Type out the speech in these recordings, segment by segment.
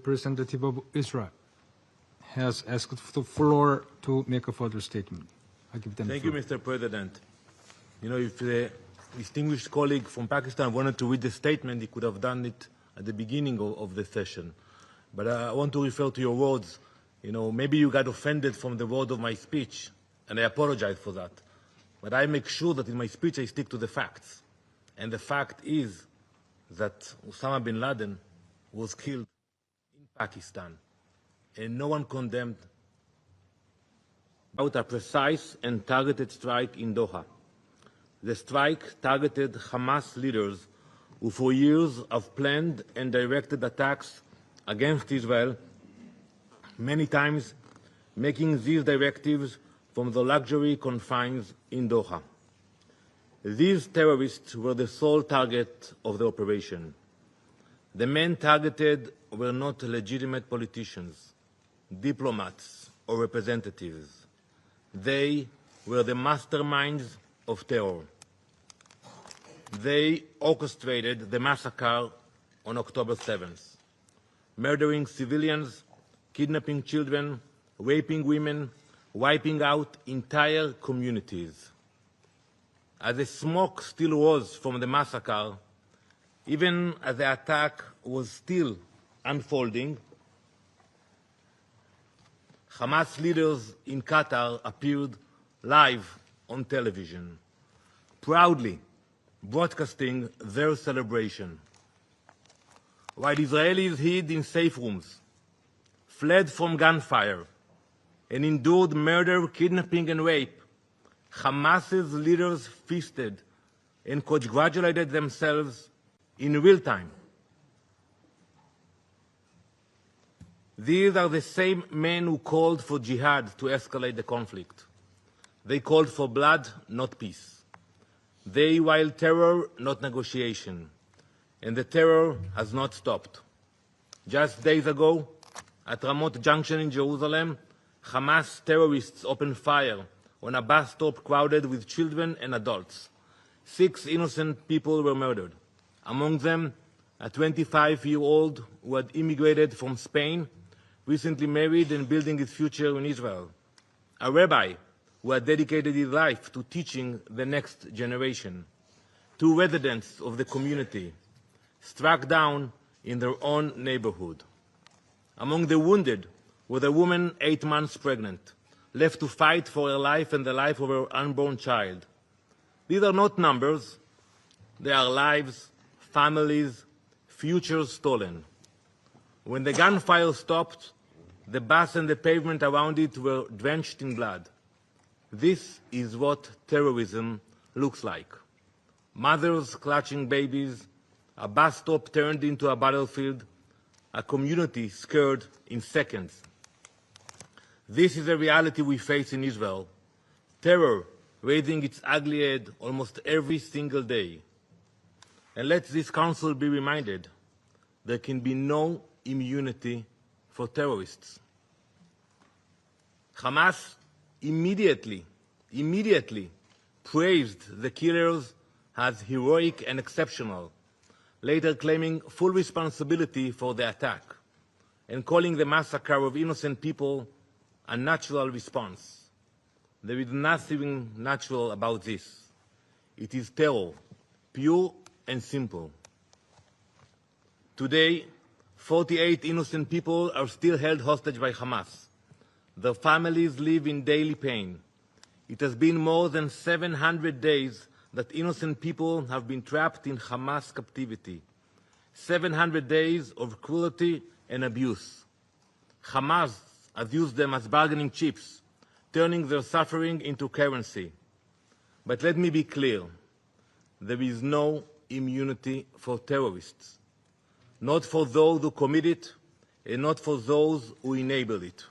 Representative of Israel has asked the floor to make a further statement. I give them Thank you, Mr. President. You know, if the distinguished colleague from Pakistan wanted to read the statement, he could have done it at the beginning of the session. But I want to refer to your words. You know, maybe you got offended from the word of my speech, and I apologize for that. But I make sure that in my speech I stick to the facts. And the fact is that Osama bin Laden was killed in Pakistan, and no one condemned about a precise and targeted strike in Doha. The strike targeted Hamas leaders who for years have planned and directed attacks against Israel, many times making these directives from the luxury confines in Doha. These terrorists were the sole target of the operation. The men targeted were not legitimate politicians, diplomats, or representatives. They were the masterminds of terror. They orchestrated the massacre on October 7th, murdering civilians, kidnapping children, raping women, wiping out entire communities. As the smoke still rose from the massacre, even as the attack was still unfolding, Hamas leaders in Qatar appeared live on television, proudly broadcasting their celebration. While Israelis hid in safe rooms, fled from gunfire, and endured murder, kidnapping, and rape, Hamas's leaders feasted and congratulated themselves in real time. These are the same men who called for jihad to escalate the conflict. They called for blood, not peace. They wild terror, not negotiation. And the terror has not stopped. Just days ago, at Ramot Junction in Jerusalem, Hamas terrorists opened fire on a bus stop crowded with children and adults. 6 innocent people were murdered, among them a 25-year-old who had immigrated from Spain, recently married and building his future in Israel, a rabbi who had dedicated his life to teaching the next generation, 2 residents of the community struck down in their own neighborhood. Among the wounded was a woman 8 months pregnant, left to fight for her life and the life of her unborn child. These are not numbers. They are lives, families, futures stolen. When the gunfire stopped, the bus and the pavement around it were drenched in blood. This is what terrorism looks like. Mothers clutching babies, a bus stop turned into a battlefield, a community scared in seconds. This is a reality we face in Israel. Terror raising its ugly head almost every single day. And let this council be reminded, there can be no immunity for terrorists. Hamas immediately praised the killers as heroic and exceptional, later claiming full responsibility for the attack and calling the massacre of innocent people a natural response. There is nothing natural about this. It is terror, pure and simple. Today, 48 innocent people are still held hostage by Hamas. Their families live in daily pain. It has been more than 700 days that innocent people have been trapped in Hamas captivity. 700 days of cruelty and abuse. Hamas has used them as bargaining chips, turning their suffering into currency. But let me be clear, there is no immunity for terrorists, not for those who commit it and not for those who enable it.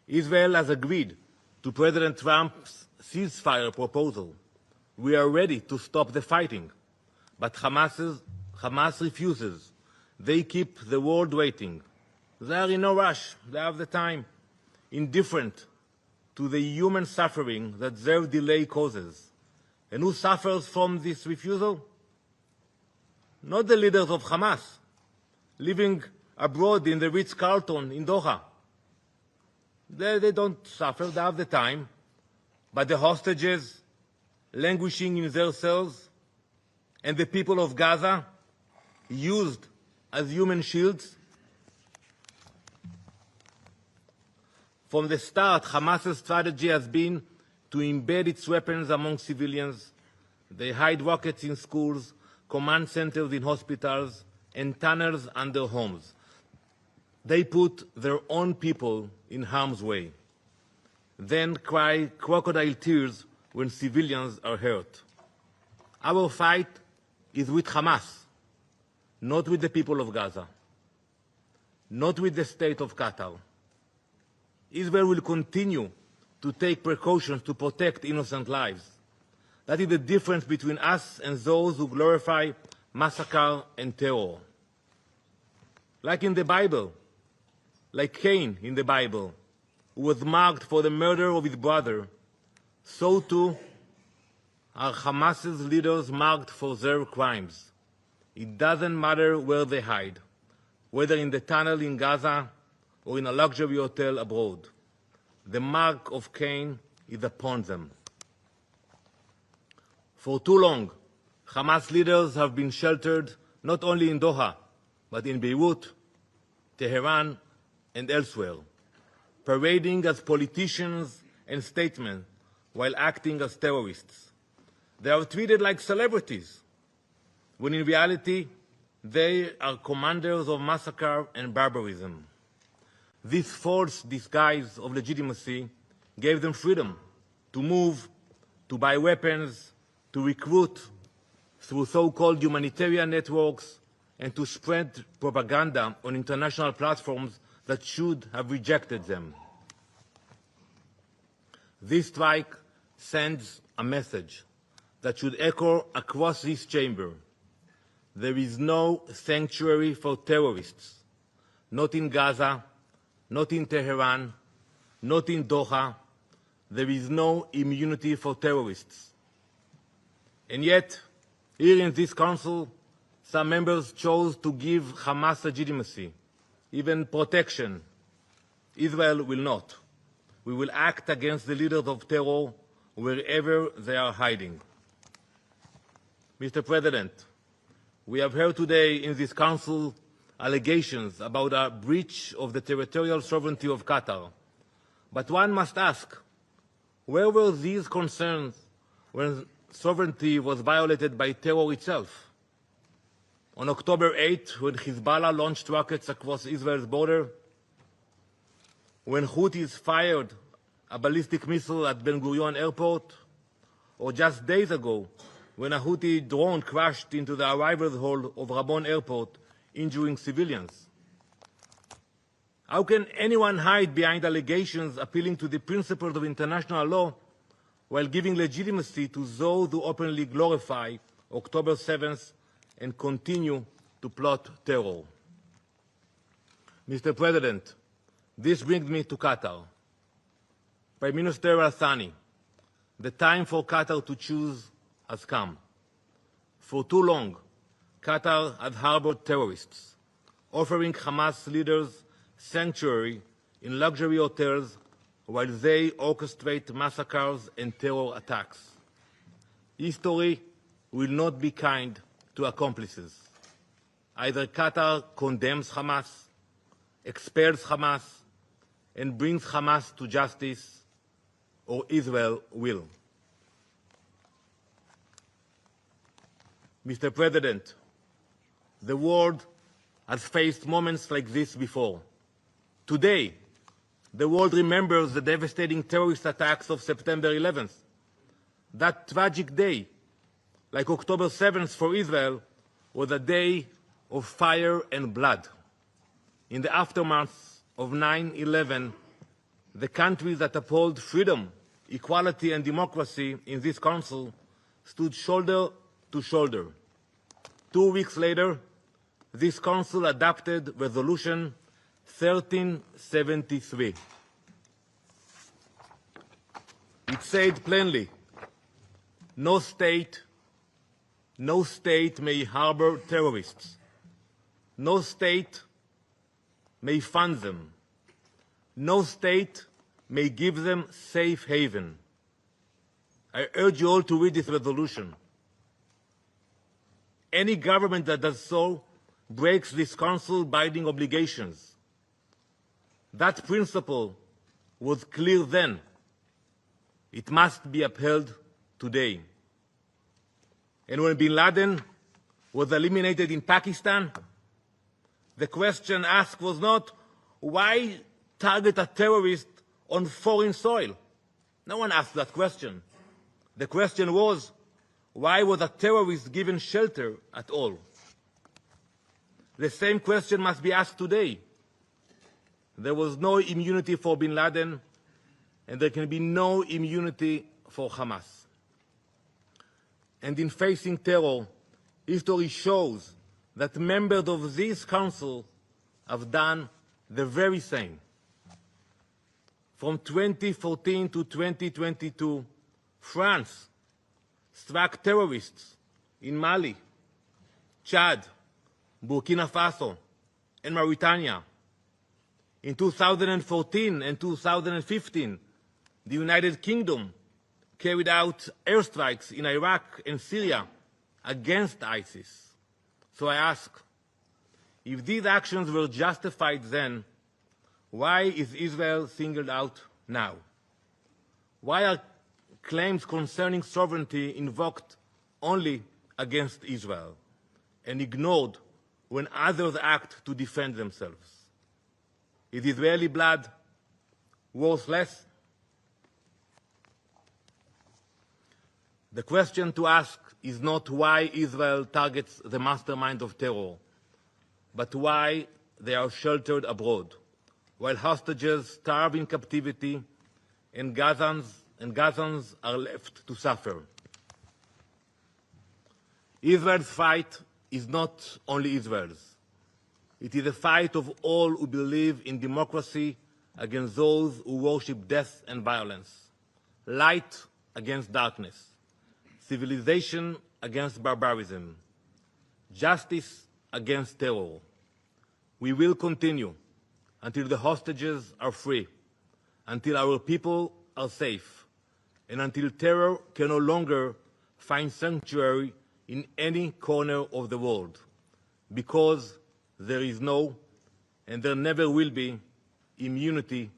Israel has agreed to President Trump's ceasefire proposal. We are ready to stop the fighting, but Hamas refuses. They keep the world waiting. They are in no rush. They have the time. Indifferent to the human suffering that their delay causes. And who suffers from this refusal? Not the leaders of Hamas, living abroad in the Ritz-Carlton in Doha. They don't suffer, they have the time, but the hostages languishing in their cells and the people of Gaza used as human shields. From the start, Hamas's strategy has been to embed its weapons among civilians. They hide rockets in schools, command centers in hospitals, and tunnels under homes. They put their own people in harm's way, then cry crocodile tears when civilians are hurt. Our fight is with Hamas, not with the people of Gaza, not with the state of Qatar. Israel will continue to take precautions to protect innocent lives. That is the difference between us and those who glorify massacre and terror. Like in the Bible, like Cain in the Bible, who was marked for the murder of his brother, so too are Hamas's leaders marked for their crimes. It doesn't matter where they hide, whether in the tunnel in Gaza or in a luxury hotel abroad. The mark of Cain is upon them. For too long, Hamas leaders have been sheltered not only in Doha, but in Beirut, Tehran, and elsewhere, parading as politicians and statesmen while acting as terrorists. They are treated like celebrities, when in reality, they are commanders of massacre and barbarism. This false disguise of legitimacy gave them freedom to move, to buy weapons, to recruit through so-called humanitarian networks, and to spread propaganda on international platforms that should have rejected them. This strike sends a message that should echo across this chamber. There is no sanctuary for terrorists, not in Gaza, not in Tehran, not in Doha. There is no immunity for terrorists. And yet, here in this Council, some members chose to give Hamas legitimacy, even protection. Israel will not. We will act against the leaders of terror wherever they are hiding. Mr. President, we have heard today in this Council allegations about a breach of the territorial sovereignty of Qatar. But one must ask, where were these concerns when sovereignty was violated by terror itself? On October 8, when Hezbollah launched rockets across Israel's border, when Houthis fired a ballistic missile at Ben Gurion airport, or just days ago, when a Houthi drone crashed into the arrivals hall of Rabon airport, injuring civilians. How can anyone hide behind allegations appealing to the principles of international law while giving legitimacy to those who openly glorify October 7th and continue to plot terror? Mr. President, this brings me to Qatar. Prime Minister Al-Thani, the time for Qatar to choose has come. For too long, Qatar has harbored terrorists, offering Hamas leaders sanctuary in luxury hotels while they orchestrate massacres and terror attacks. History will not be kind to accomplices. Either Qatar condemns Hamas, expels Hamas, and brings Hamas to justice, or Israel will. Mr. President, the world has faced moments like this before. Today, the world remembers the devastating terrorist attacks of September 11th. That tragic day, like October 7th for Israel, was a day of fire and blood. In the aftermath of 9/11, the countries that uphold freedom, equality, and democracy in this Council stood shoulder to shoulder. 2 weeks later, this Council adopted Resolution 1373. It said plainly, no state may harbor terrorists. No state may fund them. No state may give them safe haven. I urge you all to read this resolution. Any government that does so breaks this Council binding obligations. That principle was clear then. It must be upheld today. And when bin Laden was eliminated in Pakistan, the question asked was not, why target a terrorist on foreign soil? No one asked that question. The question was, why was a terrorist given shelter at all? The same question must be asked today. There was no immunity for bin Laden, and there can be no immunity for Hamas. And in facing terror, history shows that members of this Council have done the very same. From 2014 to 2022, France struck terrorists in Mali, Chad, Burkina Faso, and Mauritania. In 2014 and 2015, the United Kingdom carried out airstrikes in Iraq and Syria against ISIS. So I ask, if these actions were justified then, why is Israel singled out now? Why are claims concerning sovereignty invoked only against Israel and ignored when others act to defend themselves? Is Israeli blood worth less? The question to ask is not why Israel targets the mastermind of terror, but why they are sheltered abroad, while hostages starve in captivity and Gazans are left to suffer. Israel's fight is not only Israel's. It is a fight of all who believe in democracy against those who worship death and violence, light against darkness, civilization against barbarism, justice against terror. We will continue until the hostages are free, until our people are safe, and until terror can no longer find sanctuary in any corner of the world, because there is no, and there never will be, immunity